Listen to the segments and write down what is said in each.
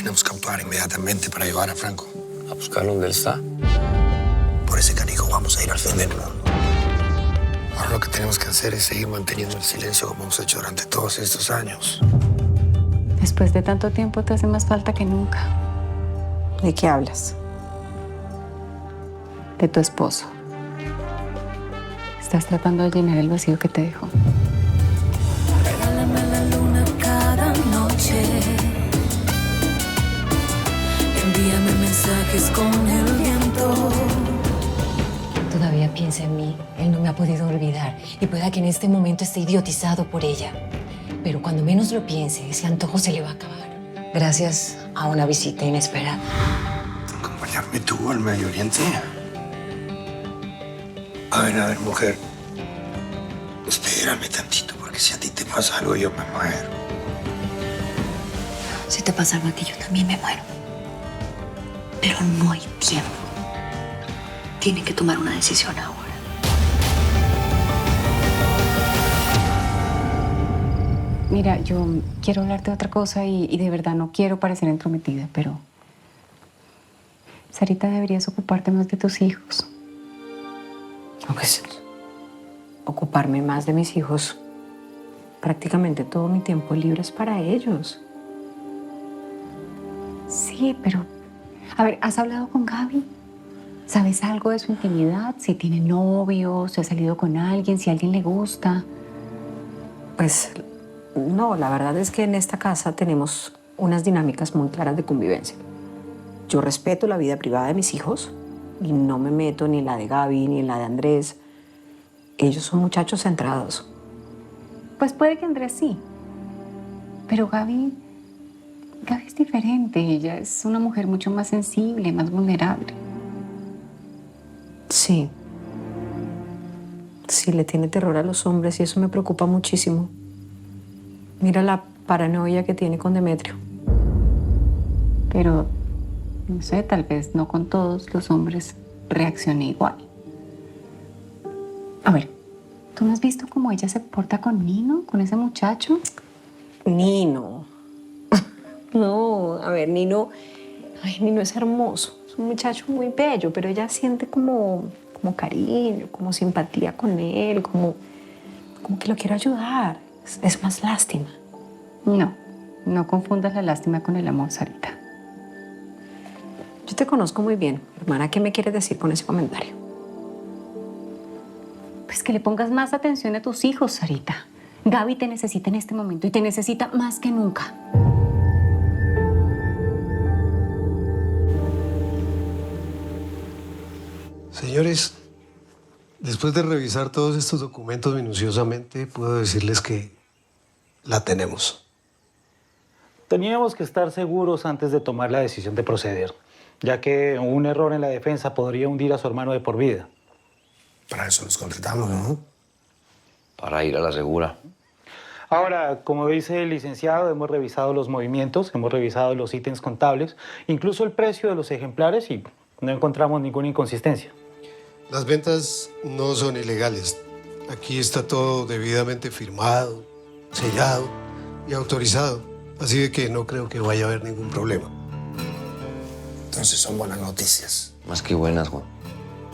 Tenemos que actuar inmediatamente para ayudar a Franco. ¿A buscarlo donde él está? Por ese canijo vamos a ir al fin del mundo. Ahora lo que tenemos que hacer es seguir manteniendo el silencio como hemos hecho durante todos estos años. Después de tanto tiempo te hace más falta que nunca. ¿De qué hablas? De tu esposo. Estás tratando de llenar el vacío que te dejó. Regálame la luna cada noche. Envíame mensajes con el viento. Todavía piensa en mí. Él no me ha podido olvidar. Y pueda que en este momento esté idiotizado por ella. Pero cuando menos lo piense, ese antojo se le va a acabar. Gracias a una visita inesperada. ¿Acompañarme tú al Medio Oriente? A ver, mujer. Espérame tantito, porque si a ti te pasa algo, yo me muero. Si te pasa algo a ti, yo también me muero. Pero no hay tiempo. Tienen que tomar una decisión ahora. Mira, yo quiero hablarte de otra cosa y de verdad no quiero parecer entrometida, pero... Sarita, deberías ocuparte más de tus hijos. No, pues, ocuparme más de mis hijos. Prácticamente todo mi tiempo libre es para ellos. Sí, pero... A ver, ¿has hablado con Gaby? ¿Sabes algo de su intimidad? Si tiene novio, si ha salido con alguien, si a alguien le gusta. Pues, no, la verdad es que en esta casa tenemos unas dinámicas muy claras de convivencia. Yo respeto la vida privada de mis hijos y no me meto ni en la de Gaby ni en la de Andrés. Ellos son muchachos centrados. Pues puede que Andrés sí. Pero Gaby es diferente. Ella es una mujer mucho más sensible, más vulnerable. Sí. Sí, le tiene terror a los hombres y eso me preocupa muchísimo. Mira la paranoia que tiene con Demetrio. Pero, no sé, tal vez no con todos los hombres reaccione igual. A ver, ¿tú no has visto cómo ella se porta con Nino, con ese muchacho? Nino. No, a ver, Nino... Ay, Nino es hermoso. Es un muchacho muy bello, pero ella siente como cariño, como simpatía con él, como que lo quiere ayudar. Es más lástima. No confundas la lástima con el amor, Sarita. Yo te conozco muy bien. Hermana, ¿qué me quieres decir con ese comentario? Pues que le pongas más atención a tus hijos, Sarita. Gaby te necesita en este momento y te necesita más que nunca. Señores, después de revisar todos estos documentos minuciosamente, puedo decirles que la tenemos. Teníamos que estar seguros antes de tomar la decisión de proceder, ya que un error en la defensa podría hundir a su hermano de por vida. Para eso los contratamos, ¿no? Para ir a la segura. Ahora, como dice el licenciado, hemos revisado los movimientos, hemos revisado los ítems contables, incluso el precio de los ejemplares y no encontramos ninguna inconsistencia. Las ventas no son ilegales. Aquí está todo debidamente firmado, sellado y autorizado. Así de que no creo que vaya a haber ningún problema. Entonces son buenas noticias. Más que buenas, Juan.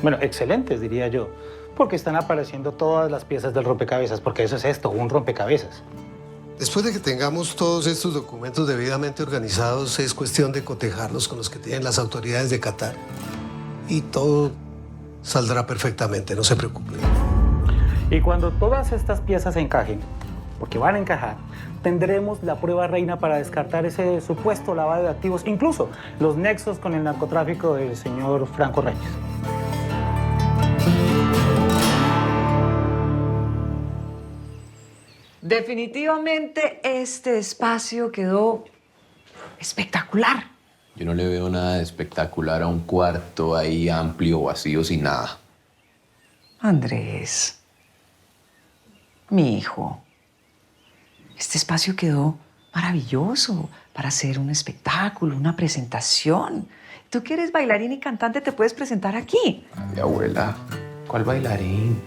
Bueno, excelentes, diría yo, porque están apareciendo todas las piezas del rompecabezas, porque eso es esto, un rompecabezas. Después de que tengamos todos estos documentos debidamente organizados, es cuestión de cotejarlos con los que tienen las autoridades de Qatar. Y todo saldrá perfectamente, no se preocupen. Y cuando todas estas piezas encajen, porque van a encajar, tendremos la prueba reina para descartar ese supuesto lavado de activos, incluso los nexos con el narcotráfico del señor Franco Reyes. Definitivamente este espacio quedó espectacular. Yo no le veo nada de espectacular a un cuarto ahí amplio, vacío, sin nada. Andrés, mi hijo, este espacio quedó maravilloso para hacer un espectáculo, una presentación. Tú que eres bailarín y cantante, te puedes presentar aquí. Ay, abuela, ¿cuál bailarín?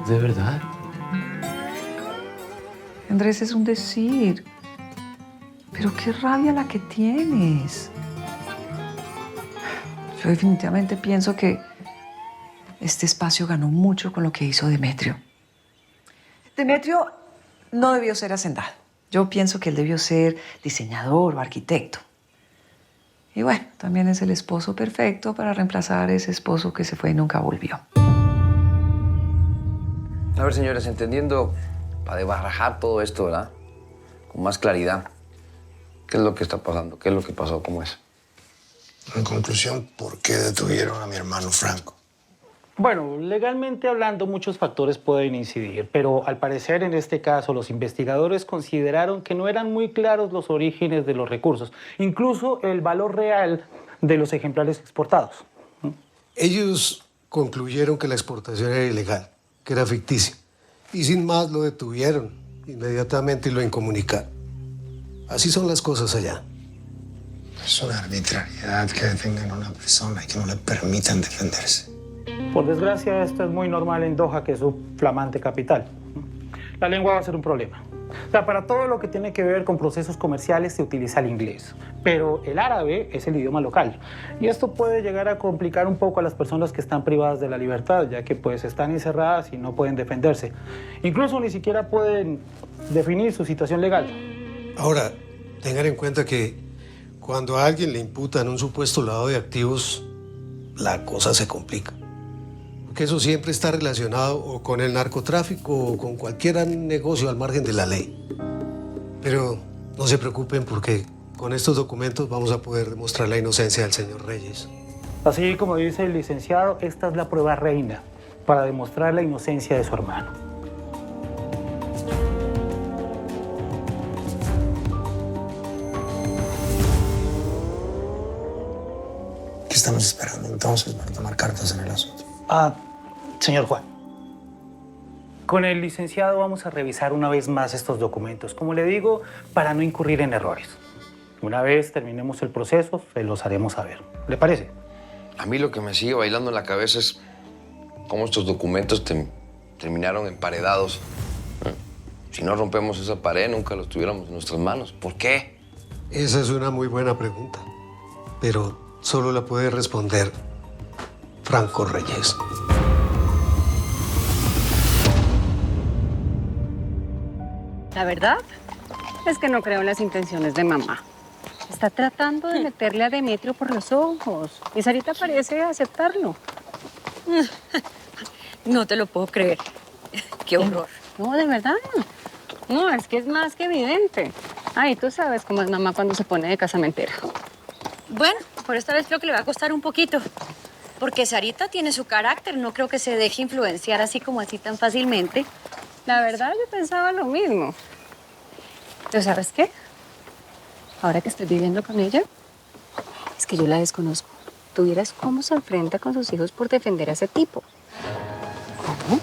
¿De verdad? Andrés, es un decir. Pero qué rabia la que tienes. Yo definitivamente pienso que este espacio ganó mucho con lo que hizo Demetrio. Demetrio no debió ser hacendado. Yo pienso que él debió ser diseñador o arquitecto. Y bueno, también es el esposo perfecto para reemplazar a ese esposo que se fue y nunca volvió. A ver, señores, entendiendo, para desbarajar todo esto, ¿verdad? Con más claridad. ¿Qué es lo que está pasando? ¿Qué es lo que pasó? ¿Cómo es? En conclusión, ¿por qué detuvieron a mi hermano Franco? Bueno, legalmente hablando, muchos factores pueden incidir, pero al parecer en este caso los investigadores consideraron que no eran muy claros los orígenes de los recursos, incluso el valor real de los ejemplares exportados. Ellos concluyeron que la exportación era ilegal, que era ficticia, y sin más lo detuvieron inmediatamente y lo incomunicaron. Así son las cosas allá. Es una arbitrariedad que detengan a una persona y que no le permitan defenderse. Por desgracia, esto es muy normal en Doha, que es su flamante capital. La lengua va a ser un problema. O sea, para todo lo que tiene que ver con procesos comerciales se utiliza el inglés, pero el árabe es el idioma local. Y esto puede llegar a complicar un poco a las personas que están privadas de la libertad, ya que pues están encerradas y no pueden defenderse. Incluso ni siquiera pueden definir su situación legal. Ahora, tengan en cuenta que cuando a alguien le imputan un supuesto lavado de activos, la cosa se complica. Porque eso siempre está relacionado o con el narcotráfico o con cualquier negocio al margen de la ley. Pero no se preocupen porque con estos documentos vamos a poder demostrar la inocencia del señor Reyes. Así como dice el licenciado, esta es la prueba reina para demostrar la inocencia de su hermano. ¿Qué estamos esperando entonces para tomar cartas en el asunto? Señor Juan, con el licenciado vamos a revisar una vez más estos documentos, como le digo, para no incurrir en errores. Una vez terminemos el proceso, se los haremos saber. ¿Le parece? A mí lo que me sigue bailando en la cabeza es cómo estos documentos terminaron emparedados. Si no rompemos esa pared, nunca los tuviéramos en nuestras manos. ¿Por qué? Esa es una muy buena pregunta, pero solo la puede responder Franco Reyes. La verdad es que no creo en las intenciones de mamá. Está tratando de meterle a Demetrio por los ojos. Y Sarita parece aceptarlo. No te lo puedo creer. Qué horror. No, de verdad. No, es que es más que evidente. Ay, tú sabes cómo es mamá cuando se pone de casamentera. Bueno, por esta vez creo que le va a costar un poquito. Porque Sarita tiene su carácter. No creo que se deje influenciar así como así tan fácilmente. La verdad, yo pensaba lo mismo. ¿Pero sabes qué? Ahora que estoy viviendo con ella, es que yo la desconozco. Tuvieras cómo se enfrenta con sus hijos por defender a ese tipo. ¿Cómo?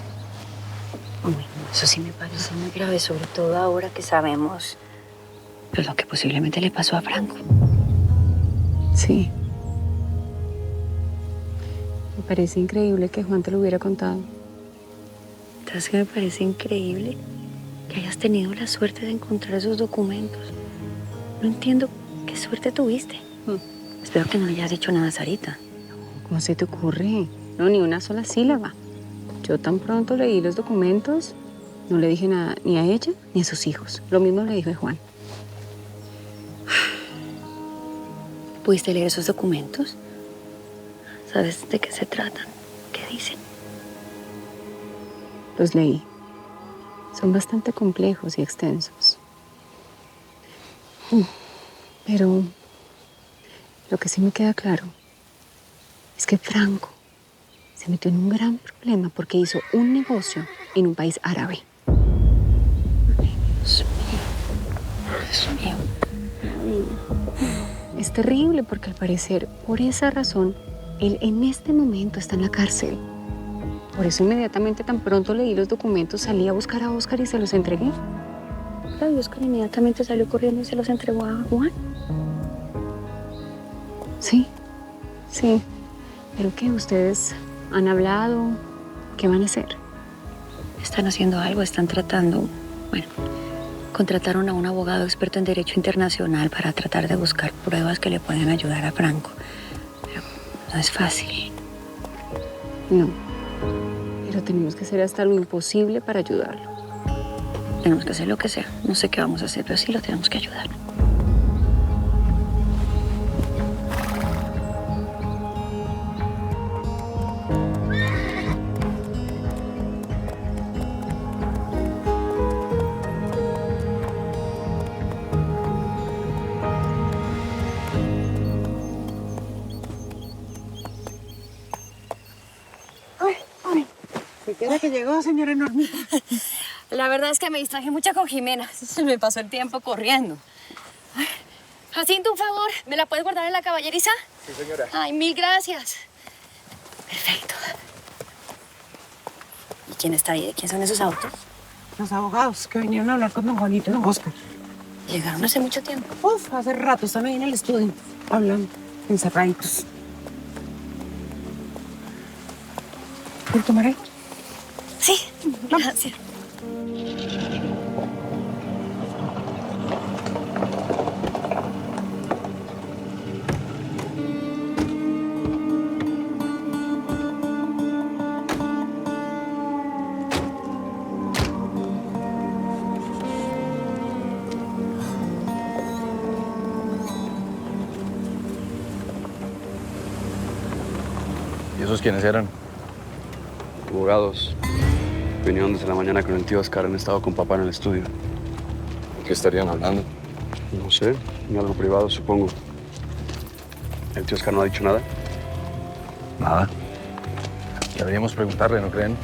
Bueno, eso sí me parece muy grave, sobre todo ahora que sabemos pues, lo que posiblemente le pasó a Franco. Sí. Me parece increíble que Juan te lo hubiera contado. ¿Sabes qué me parece increíble? Que hayas tenido la suerte de encontrar esos documentos. No entiendo qué suerte tuviste. Espero que no le hayas dicho nada a Sarita. ¿Cómo se te ocurre? No, ni una sola sílaba. Yo tan pronto leí los documentos, no le dije nada ni a ella ni a sus hijos. Lo mismo le dije a Juan. ¿Pudiste leer esos documentos? ¿Sabes de qué se tratan? ¿Qué dicen? Los leí. Son bastante complejos y extensos. Pero lo que sí me queda claro es que Franco se metió en un gran problema porque hizo un negocio en un país árabe. Ay, Dios mío. Dios mío. Es terrible porque al parecer, por esa razón, él en este momento está en la cárcel. Por eso inmediatamente, tan pronto leí los documentos, salí a buscar a Oscar y se los entregué. Claro, y Oscar inmediatamente salió corriendo y se los entregó a Juan. Sí, sí. ¿Pero qué? ¿Ustedes han hablado? ¿Qué van a hacer? Están haciendo algo, están tratando, bueno, Contrataron a un abogado experto en derecho internacional para tratar de buscar pruebas que le puedan ayudar a Franco. Pero no es fácil. No. Pero tenemos que hacer hasta lo imposible para ayudarlo. Tenemos que hacer lo que sea. No sé qué vamos a hacer, pero sí lo tenemos que ayudar. ¿Qué que llegó, señora Normita? La verdad es que me distraje mucho con Jimena. Se me pasó el tiempo corriendo. Ay, Jacinto, un favor. ¿Me la puedes guardar en la caballeriza? Sí, señora. Ay, mil gracias. Perfecto. ¿Y quién está ahí? ¿De quién son esos autos? Los abogados que vinieron a hablar con don Juanito y don Oscar. Llegaron hace mucho tiempo. Uf, hace rato. Están ahí en el estudio, hablando, encerraditos. ¿Por tomar algo? Sí, gracias. ¿Y esos quiénes eran? Abogados. Vinieron desde la mañana con el tío Oscar. Han estado con papá en el estudio. ¿Qué estarían hablando? No sé, en algo privado, supongo. ¿El tío Oscar no ha dicho nada? Nada. Deberíamos preguntarle, ¿no creen?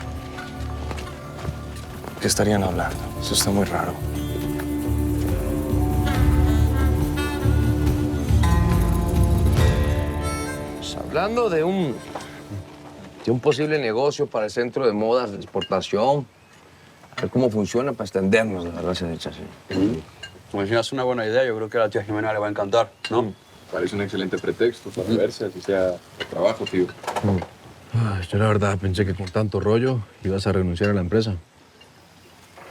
¿Qué estarían hablando? Eso está muy raro. Pues hablando de un posible negocio para el centro de modas de exportación. A ver cómo funciona para extendernos, la verdad, se echa así. Como si es una buena idea, yo creo que a la tía Jimena le va a encantar, ¿no? Parece un excelente pretexto para verse, así sea de trabajo, tío. Yo la verdad pensé que con tanto rollo ibas a renunciar a la empresa.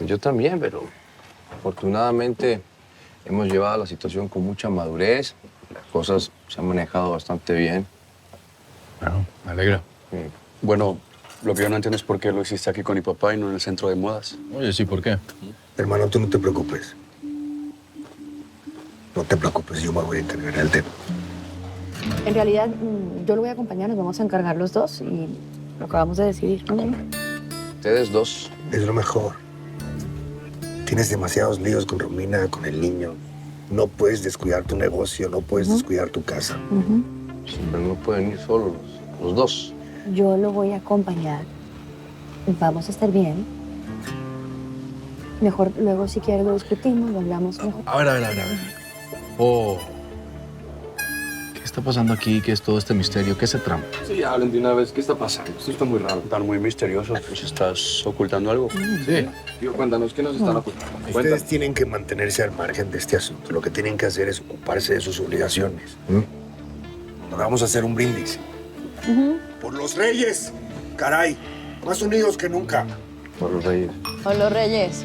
Yo también, pero afortunadamente hemos llevado la situación con mucha madurez. Las cosas se han manejado bastante bien. Bueno, me alegra. Bueno, lo que yo no entiendo es por qué lo hiciste aquí con mi papá y no en el centro de modas. Oye, sí, ¿por qué? Hermano, tú no te preocupes. No te preocupes, yo me voy a encargar del tema. En realidad, yo lo voy a acompañar. Nos vamos a encargar los dos y lo acabamos de decidir. Ustedes dos. Es lo mejor. Tienes demasiados líos con Romina, con el niño. No puedes descuidar tu negocio, no puedes descuidar tu casa. Sí, pero no pueden ir solos los dos. Yo lo voy a acompañar. Vamos a estar bien. Mejor luego, si quieres, lo discutimos, lo hablamos mejor. A ver. Oh. ¿Qué está pasando aquí? ¿Qué es todo este misterio? ¿Qué es el tramo? Sí, hablen de una vez. ¿Qué está pasando? Esto está muy raro. Están muy misteriosos. Pues estás ocultando algo. Sí. Tío, cuéntanos, ¿qué nos están ocultando? Ustedes tienen que mantenerse al margen de este asunto. Lo que tienen que hacer es ocuparse de sus obligaciones. Ahora vamos a hacer un brindis. ¡Por los reyes! ¡Caray! Más unidos que nunca. Por los reyes. Por los reyes.